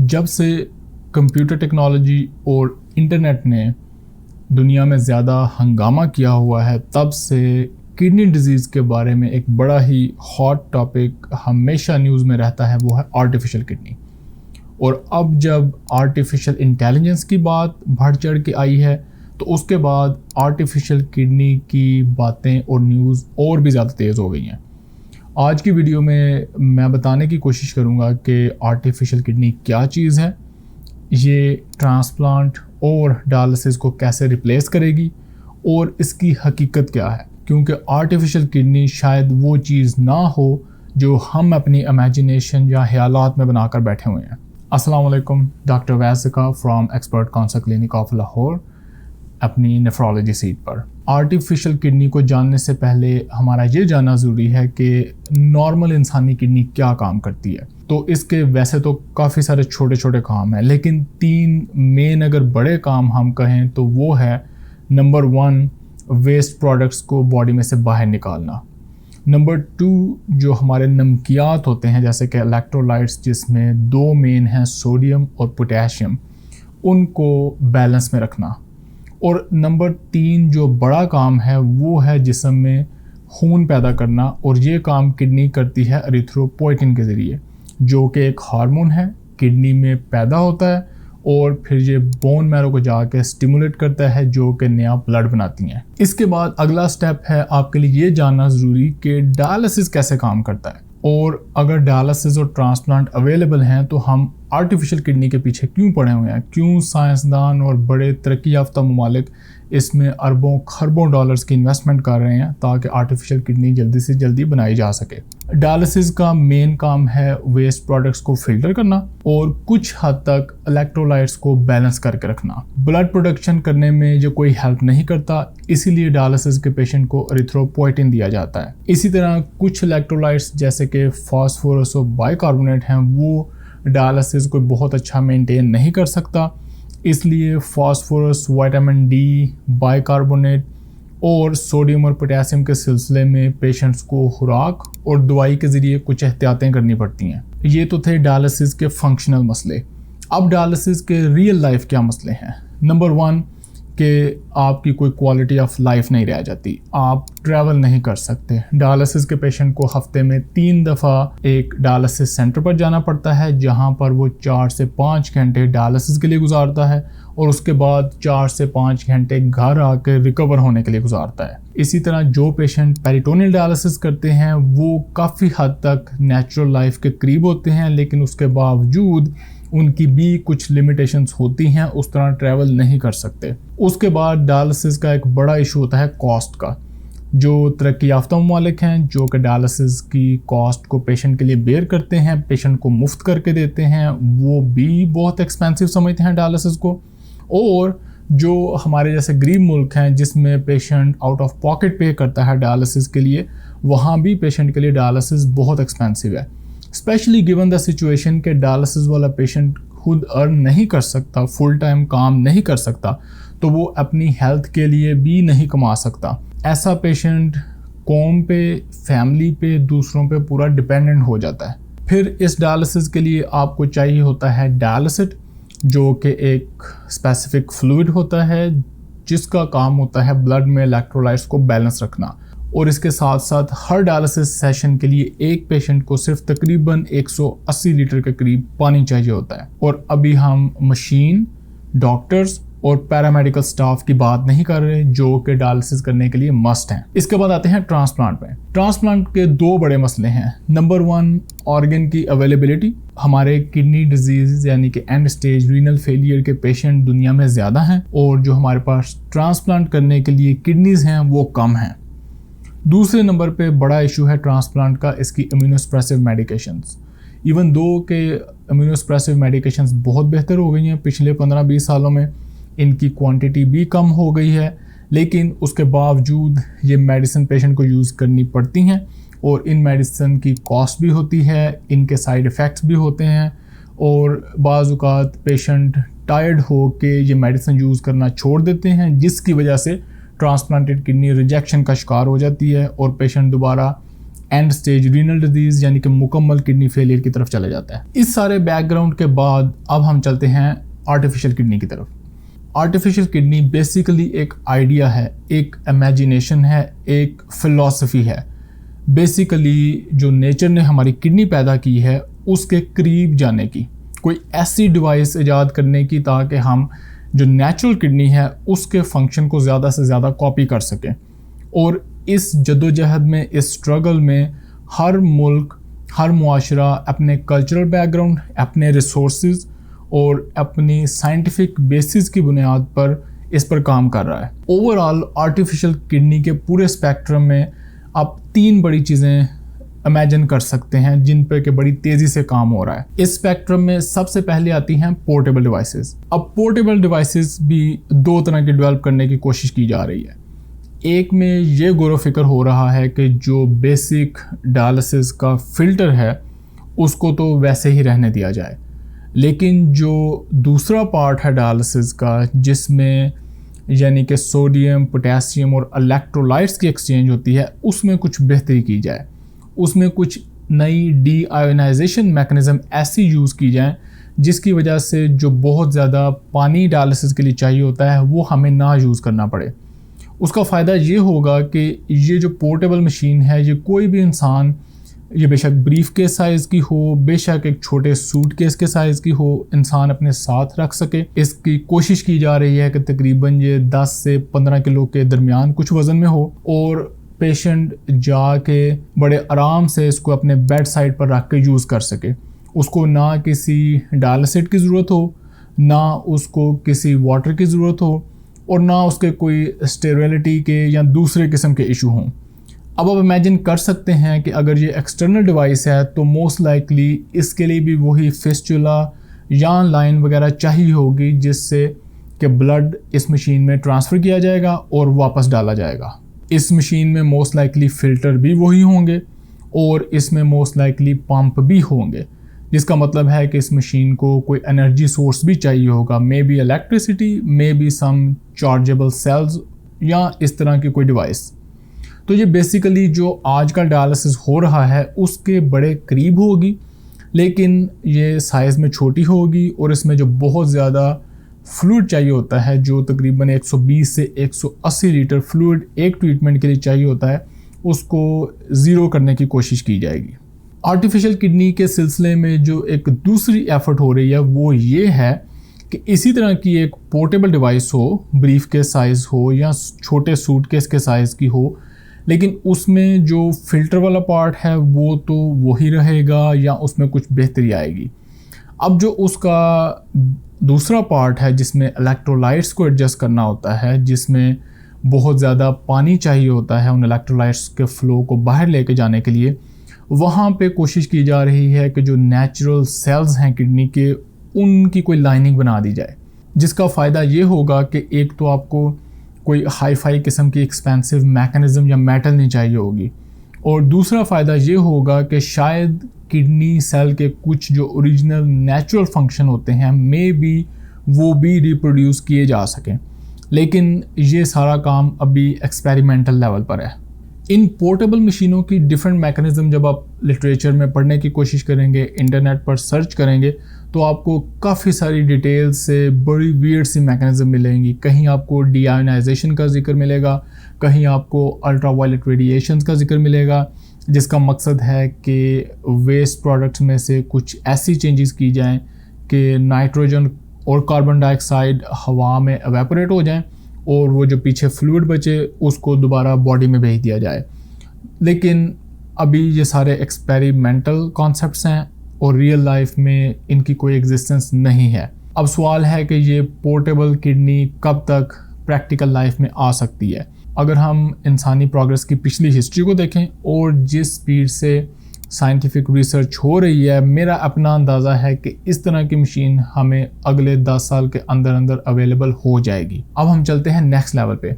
जब से computer technology और इंटरनेट ने दुनिया में ज़्यादा हंगामा किया हुआ है, तब से किडनी डिजीज़ के बारे में एक बड़ा ही हॉट टॉपिक हमेशा न्यूज़ में रहता है, वो है आर्टिफिशियल किडनी। और अब जब आर्टिफिशियल इंटेलिजेंस की बात बढ़ चढ़ के आई है, तो उसके बाद आर्टिफिशियल किडनी की बातें और न्यूज़ और भी ज़्यादा तेज़ हो गई हैं। आज की वीडियो में मैं बताने की कोशिश करूंगा कि आर्टिफिशियल किडनी क्या चीज़ है, ये ट्रांसप्लांट और डायलिसिस को कैसे रिप्लेस करेगी और इसकी हकीकत क्या है। क्योंकि आर्टिफिशियल किडनी शायद वो चीज़ ना हो जो हम अपनी इमेजिनेशन या ख्यालात में बनाकर बैठे हुए हैं। अस्सलाम वालेकुम, doctor Wasika from expert counsel clinic of Lahore अपनी नेफ्रोलॉजी सीट पर। आर्टिफिशियल किडनी को जानने से पहले हमारा ये जानना ज़रूरी है कि नॉर्मल इंसानी किडनी क्या काम करती है। तो इसके वैसे तो काफ़ी सारे छोटे छोटे काम हैं, लेकिन 3 मेन अगर बड़े काम हम कहें तो वो है, नंबर 1 वेस्ट प्रोडक्ट्स को बॉडी में से बाहर निकालना, नंबर 2 जो हमारे नमकियात होते हैं जैसे कि इलेक्ट्रोलाइट्स, जिसमें 2 मेन हैं सोडियम और पोटेशियम, उनको बैलेंस में रखना, और नंबर 3 जो बड़ा काम है वो है जिस्म में खून पैदा करना, और ये काम किडनी करती है एरिथ्रोपोइटिन के ज़रिए, जो कि एक हार्मोन है, किडनी में पैदा होता है और फिर ये बोन मैरो को जाके स्टिमुलेट करता है, जो कि नया ब्लड बनाती हैं। इसके बाद अगला स्टेप है आपके लिए ये जानना ज़रूरी कि डायलिसिस कैसे काम करता है, और अगर डायलिसिस और ट्रांसप्लांट अवेलेबल हैं तो हम आर्टिफिशियल किडनी के पीछे क्यों पड़े हुए हैं, क्यों साइंसदान और बड़े तरक्की याफ्ता ममालिक इसमें अरबों खरबों डॉलर्स की इन्वेस्टमेंट कर रहे हैं ताकि आर्टिफिशियल किडनी जल्दी से जल्दी बनाई जा सके। डायलिसिस का मेन काम है वेस्ट प्रोडक्ट्स को फिल्टर करना और कुछ हद तक इलेक्ट्रोलाइट्स को बैलेंस करके रखना। ब्लड प्रोडक्शन करने में जो कोई हेल्प नहीं करता, इसीलिए डायलिसिस के पेशेंट को एरिथ्रोपोइटिन दिया जाता है। इसी तरह कुछ इलेक्ट्रोलाइट्स जैसे कि फास्फोरस और बाइकार्बोनेट हैं, वो डायलिसिस को बहुत अच्छा मेंटेन नहीं कर सकता, इसलिए फास्फोरस, विटामिन डी, बाइकार्बोनेट और सोडियम और पोटेशियम के सिलसिले में पेशेंट्स को खुराक और दवाई के ज़रिए कुछ एहतियातें करनी पड़ती हैं। ये तो थे डायलिसिस के फंक्शनल मसले। अब डायलिसिस के रियल लाइफ क्या मसले हैं। नंबर 1 कि आपकी कोई क्वालिटी ऑफ लाइफ नहीं रह जाती, आप ट्रैवल नहीं कर सकते। डायलिसिस के पेशेंट को हफ्ते में 3 दफ़ा एक डायलिसिस सेंटर पर जाना पड़ता है, जहां पर वो 4 से 5 घंटे डायलिसिस के लिए गुजारता है और उसके बाद 4 से 5 घंटे घर आकर रिकवर होने के लिए गुजारता है। इसी तरह जो पेशेंट पेरिटोनियल डायलिसिस करते हैं वो काफ़ी हद तक नेचुरल लाइफ के करीब होते हैं, लेकिन उसके बावजूद उनकी भी कुछ लिमिटेशंस होती हैं, उस तरह ट्रैवल नहीं कर सकते। उसके बाद डायलिसिस का एक बड़ा इशू होता है कॉस्ट का। जो तरक्की याफ्ता ममालिक हैं जो कि डायलिसिस की कॉस्ट को पेशेंट के लिए बेयर करते हैं, पेशेंट को मुफ्त करके देते हैं, वो भी बहुत एक्सपेंसिव समझते हैं डायलिसिस को। और जो हमारे जैसे गरीब मुल्क हैं जिसमें पेशेंट आउट ऑफ पॉकेट पे करता है डायलिसिस के लिए, वहाँ भी पेशेंट के लिए डायलिसिस बहुत एक्सपेंसिव है। स्पेशली गिवन द सिचुएशन के डायलिसिस वाला पेशेंट खुद अर्न नहीं कर सकता, फुल टाइम काम नहीं कर सकता, तो वो अपनी हेल्थ के लिए भी नहीं कमा सकता। ऐसा पेशेंट कौम पे, फैमिली पे, दूसरों पे पूरा डिपेंडेंट हो जाता है। फिर इस डायलिसिस के लिए आपको चाहिए होता है डायलिसिट, जो कि एक स्पेसिफिक फ्लूइड होता है जिसका काम होता है ब्लड में इलेक्ट्रोलाइट्स को बैलेंस रखना। और इसके साथ साथ हर डायलिसिस सेशन के लिए एक पेशेंट को सिर्फ तकरीबन 180 लीटर के करीब पानी चाहिए होता है। और अभी हम मशीन, डॉक्टर्स और पैरामेडिकल स्टाफ की बात नहीं कर रहे जो कि डायलिसिस करने के लिए मस्ट हैं। इसके बाद आते हैं ट्रांसप्लांट में। ट्रांसप्लांट के 2 बड़े मसले हैं। नंबर 1 ऑर्गन की अवेलेबिलिटी। हमारे किडनी डिजीज यानी कि एंड स्टेज रीनल फेलियर के पेशेंट दुनिया में ज़्यादा हैं, और जो हमारे पास ट्रांसप्लांट करने के लिए किडनीज हैं वो कम हैं। दूसरे नंबर पे बड़ा इशू है ट्रांसप्लांट का, इसकी इम्यूनोसप्रेसिव मेडिकेशंस। इवन दो के इम्यूनोसप्रेसिव मेडिकेशंस बहुत बेहतर हो गई हैं पिछले 15-20 सालों में, इनकी क्वांटिटी भी कम हो गई है, लेकिन उसके बावजूद ये मेडिसिन पेशेंट को यूज़ करनी पड़ती हैं और इन मेडिसिन की कॉस्ट भी होती है, इनके साइड इफ़ेक्ट्स भी होते हैं, और बाज़ औक़ात पेशेंट टायर्ड हो के ये मेडिसिन यूज़ करना छोड़ देते हैं, जिसकी वजह से ट्रांसप्लांटेड किडनी रिजेक्शन का शिकार हो जाती है और पेशेंट दोबारा एंड स्टेज रीनल डिजीज यानी कि मुकम्मल किडनी फेलियर की तरफ चला जाता है। इस सारे बैकग्राउंड के बाद अब हम चलते हैं आर्टिफिशियल किडनी की तरफ। आर्टिफिशियल किडनी बेसिकली एक आइडिया है, एक इमेजिनेशन है, एक फिलॉसफी है। बेसिकली जो नेचर ने हमारी किडनी पैदा की है उसके करीब जाने की, कोई ऐसी डिवाइस ईजाद करने की ताकि हम जो नेचुरल किडनी है उसके फंक्शन को ज़्यादा से ज़्यादा कॉपी कर सकें। और इस जद्दोजहद में, इस स्ट्रगल में हर मुल्क, हर मुआशरा अपने कल्चरल बैकग्राउंड, अपने रिसोर्सेज और अपनी साइंटिफिक बेसिस की बुनियाद पर इस पर काम कर रहा है। ओवरऑल आर्टिफिशियल किडनी के पूरे स्पेक्ट्रम में आप 3 बड़ी चीज़ें इमेजिन कर सकते हैं जिन पर कि बड़ी तेज़ी से काम हो रहा है। इस स्पेक्ट्रम में सबसे पहले आती हैं पोर्टेबल डिवाइसेस। अब पोर्टेबल डिवाइसेस भी 2 तरह के डेवलप करने की कोशिश की जा रही है। एक में ये गौर फिक्र हो रहा है कि जो बेसिक डायलिसिस का फ़िल्टर है उसको तो वैसे ही रहने दिया जाए, लेकिन जो दूसरा पार्ट है डायलिसिस का, जिसमें यानी कि सोडियम, पोटेशियम और इलेक्ट्रोलाइट्स की एक्सचेंज होती है, उसमें कुछ बेहतरी की जाए। उसमें कुछ नई डी आयोनाइजेशन मैकेनिज़्म ऐसी यूज़ की जाए जिसकी वजह से जो बहुत ज़्यादा पानी डायलिसिस के लिए चाहिए होता है वो हमें ना यूज़ करना पड़े। उसका फ़ायदा ये होगा कि ये जो पोर्टेबल मशीन है, ये कोई भी इंसान, ये बेशक ब्रीफ केस साइज़ की हो, बेशक एक छोटे सूट केस के साइज़ की हो, इंसान अपने साथ रख सके। इसकी कोशिश की जा रही है कि तकरीबन ये 10 से 15 किलो के दरमियान कुछ वज़न में हो और पेशेंट जाके बड़े आराम से इसको अपने बेड साइड पर रख के यूज़ कर सके। उसको ना किसी डायलिसिस की ज़रूरत हो, ना उसको किसी वाटर की ज़रूरत हो और ना उसके कोई स्टेरिलिटी के या दूसरे किस्म के इशू हों। अब आप इमेजिन कर सकते हैं कि अगर ये एक्सटर्नल डिवाइस है तो मोस्ट लाइकली इसके लिए भी वही फिस्टुला या लाइन वगैरह चाहिए होगी जिससे कि ब्लड इस मशीन में ट्रांसफ़र किया जाएगा और वापस डाला जाएगा। इस मशीन में मोस्ट लाइकली फ़िल्टर भी वही होंगे और इसमें मोस्ट लाइकली पंप भी होंगे, जिसका मतलब है कि इस मशीन को कोई एनर्जी सोर्स भी चाहिए होगा, may be electricity, may be some chargeable cells या इस तरह की कोई डिवाइस। तो ये बेसिकली जो आजकल डायलिसिस हो रहा है उसके बड़े करीब होगी, लेकिन ये साइज़ में छोटी होगी और इसमें जो बहुत ज़्यादा फ्लूइड चाहिए होता है, जो तकरीबन 120 से 180 लीटर फ्लूइड एक ट्रीटमेंट के लिए चाहिए होता है, उसको ज़ीरो करने की कोशिश की जाएगी। आर्टिफिशियल किडनी के सिलसिले में जो एक दूसरी एफर्ट हो रही है वो ये है कि इसी तरह की एक पोर्टेबल डिवाइस हो, ब्रीफ के साइज़ हो या छोटे सूटकेस के साइज़ की हो, लेकिन उसमें जो फ़िल्टर वाला पार्ट है वो तो वही रहेगा या उसमें कुछ बेहतरी आएगी। अब जो उसका दूसरा पार्ट है जिसमें इलेक्ट्रोलाइट्स को एडजस्ट करना होता है, जिसमें बहुत ज़्यादा पानी चाहिए होता है उन इलेक्ट्रोलाइट्स के फ़्लो को बाहर लेके जाने के लिए, वहाँ पे कोशिश की जा रही है कि जो नेचुरल सेल्स हैं किडनी के, उनकी कोई लाइनिंग बना दी जाए, जिसका फ़ायदा ये होगा कि एक तो आपको कोई हाई फाई किस्म की एक्सपेंसिव मैकेनिज़्म या मेटल नहीं चाहिए होगी, और दूसरा फ़ायदा ये होगा कि शायद किडनी सेल के कुछ जो ओरिजिनल नेचुरल फंक्शन होते हैं मे बी वो भी रिप्रोड्यूस किए जा सकें, लेकिन ये सारा काम अभी एक्सपेरिमेंटल लेवल पर है। इन पोर्टेबल मशीनों की डिफरेंट मैकेनिज़्म जब आप लिटरेचर में पढ़ने की कोशिश करेंगे, इंटरनेट पर सर्च करेंगे, तो आपको काफ़ी सारी डिटेल्स से बड़ी वियर्ड सी मैकेनिज़्म मिलेंगी। कहीं आपको डीआयोनाइजेशन का जिक्र मिलेगा, कहीं आपको अल्ट्रावायलेट रेडिएशन का जिक्र मिलेगा, जिसका मकसद है कि वेस्ट प्रोडक्ट्स में से कुछ ऐसी चेंजेस की जाएं कि नाइट्रोजन और कार्बन डाइऑक्साइड हवा में एवेपोरेट हो जाएं और वो जो पीछे फ्लूइड बचे उसको दोबारा बॉडी में भेज दिया जाए। लेकिन अभी ये सारे एक्सपेरिमेंटल कॉन्सेप्ट्स हैं और रियल लाइफ में इनकी कोई एग्जिस्टेंस नहीं है। अब सवाल है कि ये पोर्टेबल किडनी कब तक प्रैक्टिकल लाइफ में आ सकती है। अगर हम इंसानी प्रोग्रेस की पिछली हिस्ट्री को देखें और जिस स्पीड से साइंटिफिक रिसर्च हो रही है, मेरा अपना अंदाज़ा है कि इस तरह की मशीन हमें अगले 10 साल के अंदर अंदर अवेलेबल हो जाएगी। अब हम चलते हैं नेक्स्ट लेवल पे।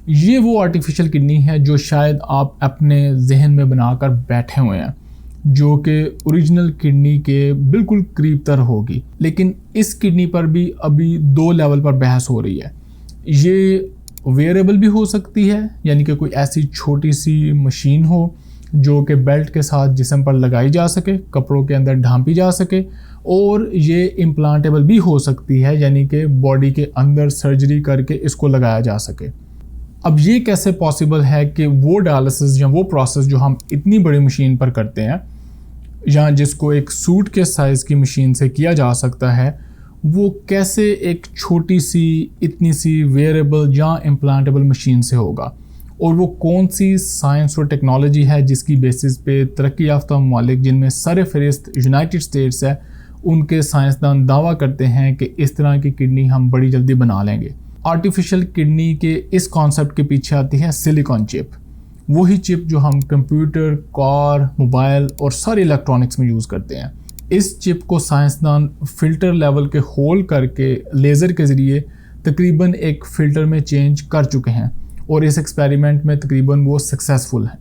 ये वो आर्टिफिशियल किडनी है जो शायद आप अपने जहन में बनाकर बैठे हुए हैं, जो कि ओरिजिनल किडनी के बिल्कुल करीब तर होगी, लेकिन इस किडनी पर भी अभी 2 लेवल पर बहस हो रही है। ये वेयरेबल भी हो सकती है, यानी कि कोई ऐसी छोटी सी मशीन हो जो कि बेल्ट के साथ जिस्म पर लगाई जा सके, कपड़ों के अंदर ढांपी जा सके, और ये इम्प्लांटेबल भी हो सकती है, यानी कि बॉडी के अंदर सर्जरी करके इसको लगाया जा सके। अब ये कैसे पॉसिबल है कि वो डायलिसिस या वो प्रोसेस जो हम इतनी बड़ी मशीन पर करते हैं, या जिसको एक सूट के साइज़ की मशीन से किया जा सकता है, वो कैसे एक छोटी सी इतनी सी वेयरेबल या इम्प्लांटेबल मशीन से होगा, और वो कौन सी साइंस और टेक्नोलॉजी है जिसकी बेसिस पे तरक्की याफ्ता ममालिक जिनमें सर फहरिस्त यूनाइटेड स्टेट्स है, उनके साइंसदान दावा करते हैं कि इस तरह की किडनी हम बड़ी जल्दी बना लेंगे। आर्टिफिशियल किडनी के इस कॉन्सेप्ट के पीछे आती है सिलिकॉन चिप, वही चिप जो हम कंप्यूटर, कार, मोबाइल और सारे इलेक्ट्रॉनिक्स में यूज़ करते हैं। इस चिप को साइंसदान फ़िल्टर लेवल के होल करके लेज़र के ज़रिए तकरीबन एक फ़िल्टर में चेंज कर चुके हैं, और इस एक्सपेरिमेंट में तकरीबन वो सक्सेसफुल हैं।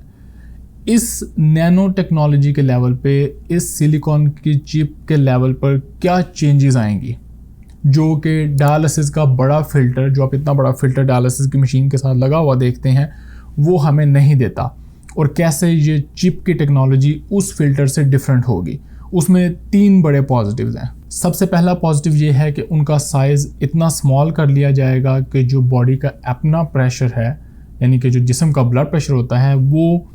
इस नैनो टेक्नोलॉजी के लेवल पे, इस सिलिकॉन की चिप के लेवल पर क्या चेंजेस आएंगी, जो कि डायलिसिस का बड़ा फ़िल्टर, जो आप इतना बड़ा फ़िल्टर डायलिसिस की मशीन के साथ लगा हुआ देखते हैं, वो हमें नहीं देता, और कैसे ये चिप की टेक्नोलॉजी उस फ़िल्टर से डिफरेंट होगी। उसमें 3 बड़े पॉजिटिव्स हैं। सबसे पहला पॉजिटिव ये है कि उनका साइज़ इतना स्मॉल कर लिया जाएगा कि जो बॉडी का अपना प्रेशर है, यानी कि जो जिस्म का ब्लड प्रेशर होता है, वो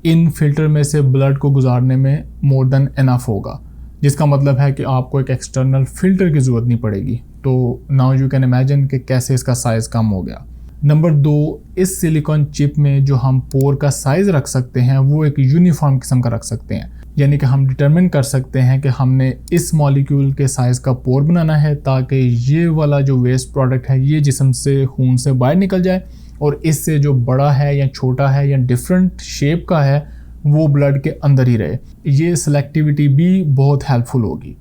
इन फिल्टर में से ब्लड को गुजारने में मोर देन इनफ होगा, जिसका मतलब है कि आपको एक एक्सटर्नल फ़िल्टर की ज़रूरत नहीं पड़ेगी। तो नाउ यू कैन इमेजिन कि कैसे इसका साइज़ कम हो गया। नंबर 2, इस सिलिकॉन चिप में जो हम पोर का साइज़ रख सकते हैं वो एक यूनिफॉर्म किस्म का रख सकते हैं, यानी कि हम डिटरमिन कर सकते हैं कि हमने इस मॉलिक्यूल के साइज़ का पोर बनाना है ताकि ये वाला जो वेस्ट प्रोडक्ट है ये जिस्म से, खून से बाहर निकल जाए, और इससे जो बड़ा है या छोटा है या डिफरेंट शेप का है वो ब्लड के अंदर ही रहे। ये सिलेक्टिविटी भी बहुत हेल्पफुल होगी।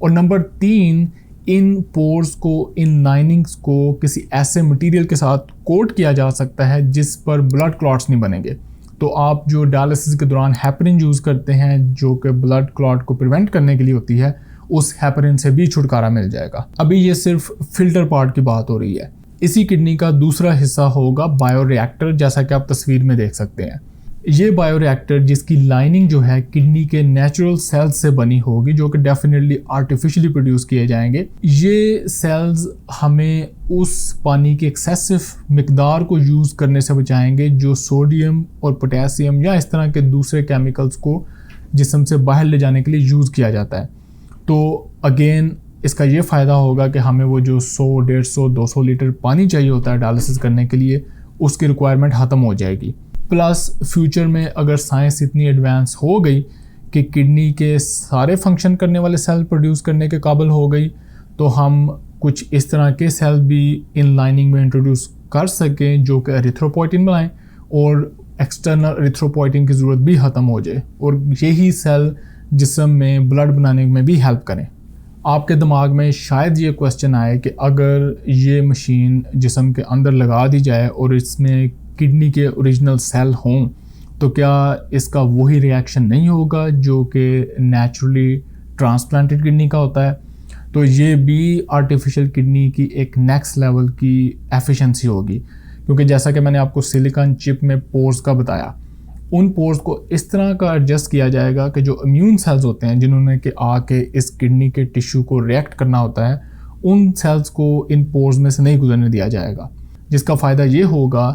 और नंबर 3, इन पोर्स को, इन लाइनिंग्स को किसी ऐसे मटेरियल के साथ कोट किया जा सकता है जिस पर ब्लड क्लॉट्स नहीं बनेंगे। तो आप जो डायलिसिस के दौरान हेपरिन यूज़ करते हैं, जो कि ब्लड क्लॉट को प्रिवेंट करने के लिए होती है, उस हेपरिन से भी छुटकारा मिल जाएगा। अभी ये सिर्फ फिल्टर पार्ट की बात हो रही है। इसी किडनी का दूसरा हिस्सा होगा बायोरिएक्टर, जैसा कि आप तस्वीर में देख सकते हैं। ये बायोरिएक्टर जिसकी लाइनिंग जो है किडनी के नेचुरल सेल्स से बनी होगी, जो कि डेफिनेटली आर्टिफिशियली प्रोड्यूस किए जाएंगे। ये सेल्स हमें उस पानी की एक्सेसिव मिकदार को यूज़ करने से बचाएंगे जो सोडियम और पोटेशियम या इस तरह के दूसरे केमिकल्स को जिस्म से बाहर ले जाने के लिए यूज़ किया जाता है। तो अगेन इसका ये फ़ायदा होगा कि हमें वो जो 100, 150, 200 लीटर पानी चाहिए होता है डायलिसिस करने के लिए, उसकी रिक्वायरमेंट ख़त्म हो जाएगी। प्लस फ्यूचर में अगर साइंस इतनी एडवांस हो गई कि किडनी के सारे फंक्शन करने वाले सेल प्रोड्यूस करने के काबिल हो गई, तो हम कुछ इस तरह के सेल भी इन लाइनिंग में इंट्रोड्यूस कर सकें जो कि एरिथ्रोपोइटिन बनाएं, और एक्सटर्नल एरिथ्रोपोइटिन की ज़रूरत भी ख़त्म हो जाए, और यही सेल जिस्म में ब्लड बनाने में भी हेल्प करें। आपके दिमाग में शायद ये क्वेश्चन आए कि अगर ये मशीन जिस्म के अंदर लगा दी जाए और इसमें किडनी के ओरिजिनल सेल हों, तो क्या इसका वही रिएक्शन नहीं होगा जो कि नेचुरली ट्रांसप्लांटेड किडनी का होता है? तो ये भी आर्टिफिशियल किडनी की एक नेक्स्ट लेवल की एफिशिएंसी होगी, क्योंकि जैसा कि मैंने आपको सिलिकॉन चिप में पोर्स का बताया, उन पोर्स को इस तरह का एडजस्ट किया जाएगा कि जो इम्यून सेल्स होते हैं जिन्होंने कि आके इस किडनी के टिश्यू को रिएक्ट करना होता है, उन सेल्स को इन पोर्स में से नहीं गुजरने दिया जाएगा, जिसका फ़ायदा ये होगा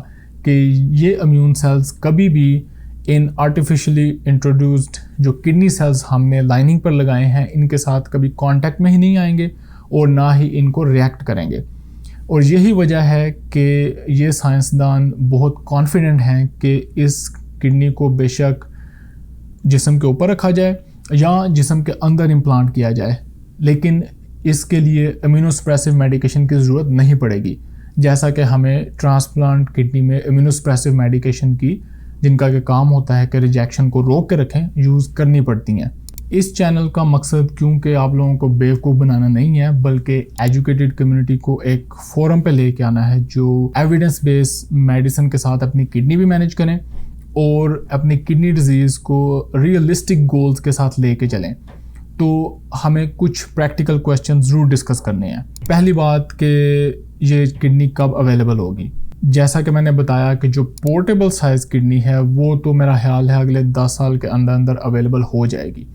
कि ये इम्यून सेल्स कभी भी इन आर्टिफिशियली इंट्रोड्यूस्ड जो किडनी सेल्स हमने लाइनिंग पर लगाए हैं इनके साथ कभी कांटेक्ट में ही नहीं आएंगे और ना ही इनको रिएक्ट करेंगे। और यही वजह है कि ये साइंसदान बहुत कॉन्फिडेंट हैं कि इस किडनी को बेशक जिस्म के ऊपर रखा जाए या जिस्म के अंदर इम्प्लांट किया जाए, लेकिन इसके लिए इम्यूनोसप्रेसिव मेडिकेशन की ज़रूरत नहीं पड़ेगी, जैसा कि हमें ट्रांसप्लांट किडनी में इम्यूनोसप्रेसिव मेडिकेशन की, जिनका के काम होता है कि रिजेक्शन को रोक के रखें, यूज़ करनी पड़ती हैं। इस चैनल का मकसद क्योंकि आप लोगों को बेवकूफ़ बनाना नहीं है, बल्कि एजुकेटेड कम्युनिटी को एक फोरम पे लेके आना है जो एविडेंस बेस्ड मेडिसिन के साथ अपनी किडनी भी मैनेज करें और अपनी किडनी डिजीज़ को रियलिस्टिक गोल्स के साथ लेके चलें। तो हमें कुछ प्रैक्टिकल क्वेश्चन ज़रूर डिस्कस करने हैं। पहली बात कि ये किडनी कब अवेलेबल होगी। जैसा कि मैंने बताया कि जो पोर्टेबल साइज़ किडनी है वो तो मेरा ख्याल है अगले 10 साल के अंदर अंदर अवेलेबल हो जाएगी।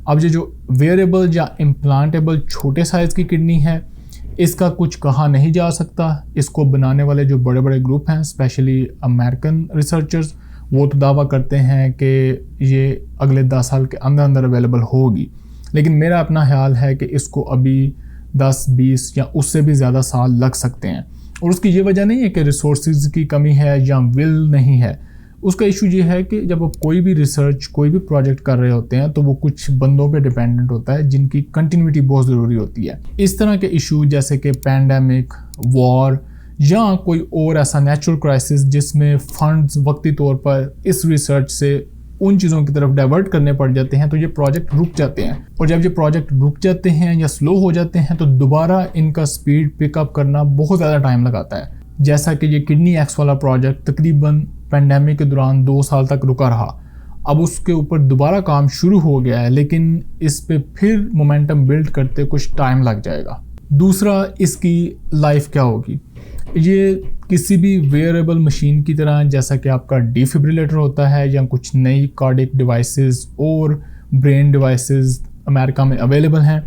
अब ये जो वेयरेबल या इम्प्लांटेबल छोटे साइज़ की किडनी है, इसका कुछ कहा नहीं जा सकता। इसको बनाने वाले जो बड़े बड़े ग्रुप हैं, स्पेशली अमेरिकन रिसर्चर्स, वो तो दावा करते हैं कि ये अगले 10 साल के अंदर अंदर अवेलेबल होगी। लेकिन मेरा अपना ख्याल है कि इसको अभी 10, 20 या उससे भी ज़्यादा साल लग सकते हैं। और उसकी ये वजह नहीं है कि रिसोर्सेज की कमी है या विल नहीं है। उसका इशू ये है कि जब आप कोई भी रिसर्च, कोई भी प्रोजेक्ट कर रहे होते हैं तो वो कुछ बंदों पे डिपेंडेंट होता है जिनकी कंटिन्यूटी बहुत ज़रूरी होती है। इस तरह के इशू जैसे कि पैंडेमिक, वॉर या कोई और ऐसा नेचुरल क्राइसिस जिसमें फंड्स वक्ती तौर पर इस रिसर्च से उन चीज़ों की तरफ डाइवर्ट करने पड़ जाते हैं, तो ये प्रोजेक्ट रुक जाते हैं। और जब ये प्रोजेक्ट रुक जाते हैं या स्लो हो जाते हैं तो दोबारा इनका स्पीड पिकअप करना बहुत ज़्यादा टाइम लगाता है। जैसा कि ये किडनी एक्स वाला प्रोजेक्ट तकरीबन पेंडेमिक के दौरान 2 साल तक रुका रहा। अब उसके ऊपर दोबारा काम शुरू हो गया है, लेकिन इस पे फिर मोमेंटम बिल्ड करते कुछ टाइम लग जाएगा। दूसरा, इसकी लाइफ क्या होगी। ये किसी भी वेयरेबल मशीन की तरह, जैसा कि आपका डिफिब्रिलेटर होता है या कुछ नई कार्डियक डिवाइसेस और ब्रेन डिवाइसेस अमेरिका में अवेलेबल हैं,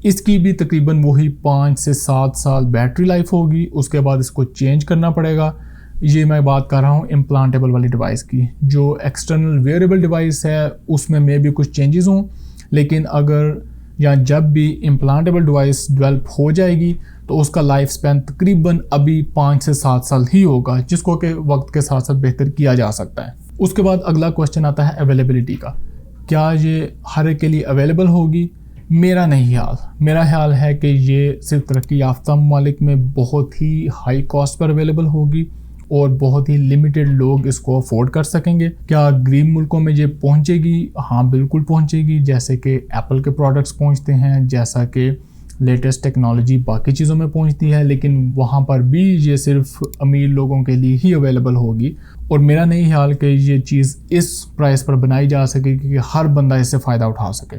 इसकी भी तकरीबन वही 5 से 7 साल बैटरी लाइफ होगी। उसके बाद इसको चेंज करना पड़ेगा। ये मैं बात कर रहा हूँ इम्प्लांटेबल वाली डिवाइस की। जो एक्सटर्नल वेयरेबल डिवाइस है उसमें मे भी कुछ चेंजेस हों, लेकिन अगर या जब भी इम्प्लांटेबल डिवाइस डेवलप हो जाएगी तो उसका लाइफ स्पैन तकरीबन अभी 5 से 7 साल ही होगा, जिसको कि वक्त के साथ साथ बेहतर किया जा सकता है। उसके बाद अगला क्वेश्चन आता है अवेलेबिलिटी का। क्या ये हर एक के लिए अवेलेबल होगी? मेरा नहीं ख्याल। मेरा ख्याल है कि ये सिर्फ तरक्की याफ्ता ममालिक में बहुत ही हाई कॉस्ट पर अवेलेबल होगी और बहुत ही लिमिटेड लोग इसको अफोर्ड कर सकेंगे। क्या गरीब मुल्कों में ये पहुंचेगी? हाँ, बिल्कुल पहुंचेगी। जैसे कि एप्पल के प्रोडक्ट्स पहुंचते हैं, जैसा कि लेटेस्ट टेक्नोलॉजी बाकी चीज़ों में पहुंचती है, लेकिन वहाँ पर भी ये सिर्फ अमीर लोगों के लिए ही अवेलेबल होगी। और मेरा नहीं ख्याल कि ये चीज़ इस प्राइस पर बनाई जा सकेगी कि हर बंदा इससे फ़ायदा उठा सके।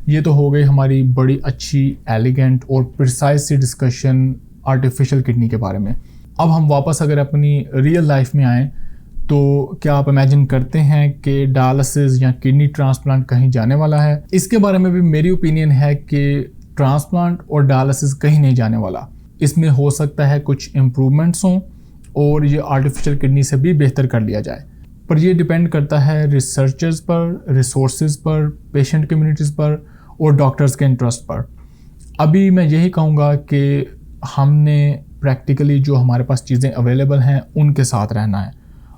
ये तो हो गई हमारी बड़ी अच्छी, एलिगेंट और प्रिसाइज सी डिस्कशन आर्टिफिशियल किडनी के बारे में। अब हम वापस अगर अपनी रियल लाइफ में आएँ तो क्या आप इमेजिन करते हैं कि डायलिसिस या किडनी ट्रांसप्लांट कहीं जाने वाला है? इसके बारे में भी मेरी ओपिनियन है कि ट्रांसप्लांट और डायलिसिस कहीं नहीं जाने वाला। इसमें हो सकता है कुछ इम्प्रूवमेंट्स हों और ये आर्टिफिशियल किडनी से भी बेहतर कर लिया जाए, पर ये डिपेंड करता है रिसर्चर्स पर, रिसोर्सेज पर, पेशेंट कम्युनिटीज़ पर और डॉक्टर्स के इंटरेस्ट पर। अभी मैं यही कहूँगा कि हमने प्रैक्टिकली जो हमारे पास चीज़ें अवेलेबल हैं उनके साथ रहना है।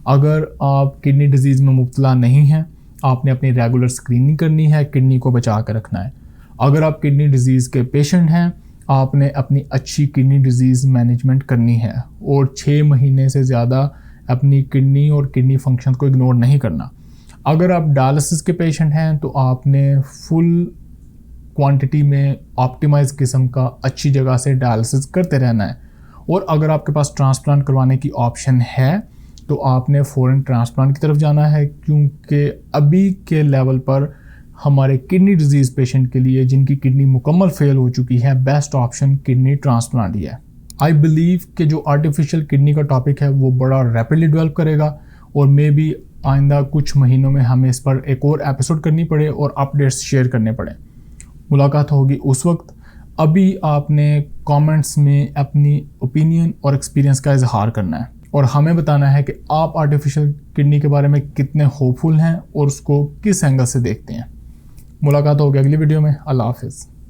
अगर आप किडनी डिजीज़ में मुब्तला नहीं हैं, आपने अपनी रेगुलर स्क्रीनिंग करनी है, किडनी को बचा कर रखना है। अगर आप किडनी डिजीज़ के पेशेंट हैं, आपने अपनी अच्छी किडनी डिजीज़ मैनेजमेंट करनी है और 6 महीने से ज़्यादा अपनी किडनी और किडनी फंक्शन को इग्नोर नहीं करना। अगर आप डायलिसिस के पेशेंट हैं तो आपने फुल क्वांटिटी में ऑप्टिमाइज किस्म का अच्छी जगह से डायलिसिस करते रहना है। और अगर आपके पास ट्रांसप्लांट करवाने की ऑप्शन है तो आपने फ़ौरन ट्रांसप्लांट की तरफ जाना है, क्योंकि अभी के लेवल पर हमारे किडनी डिजीज़ पेशेंट के लिए जिनकी किडनी मुकम्मल फेल हो चुकी है, बेस्ट ऑप्शन किडनी ट्रांसप्लांट ही है। आई बिलीव कि जो आर्टिफिशियल किडनी का टॉपिक है वो बड़ा रैपिडली डेवलप करेगा और मे बी आइंदा कुछ महीनों में हमें इस पर एक और एपिसोड करनी पड़े और अपडेट्स शेयर करने पड़े। मुलाकात होगी उस वक्त। अभी आपने कमेंट्स में अपनी ओपिनियन और एक्सपीरियंस का इजहार करना है और हमें बताना है कि आप आर्टिफिशियल किडनी के बारे में कितने होपफुल हैं और उसको किस एंगल से देखते हैं। मुलाकात होगी अगली वीडियो में। अल्लाह हाफिज़।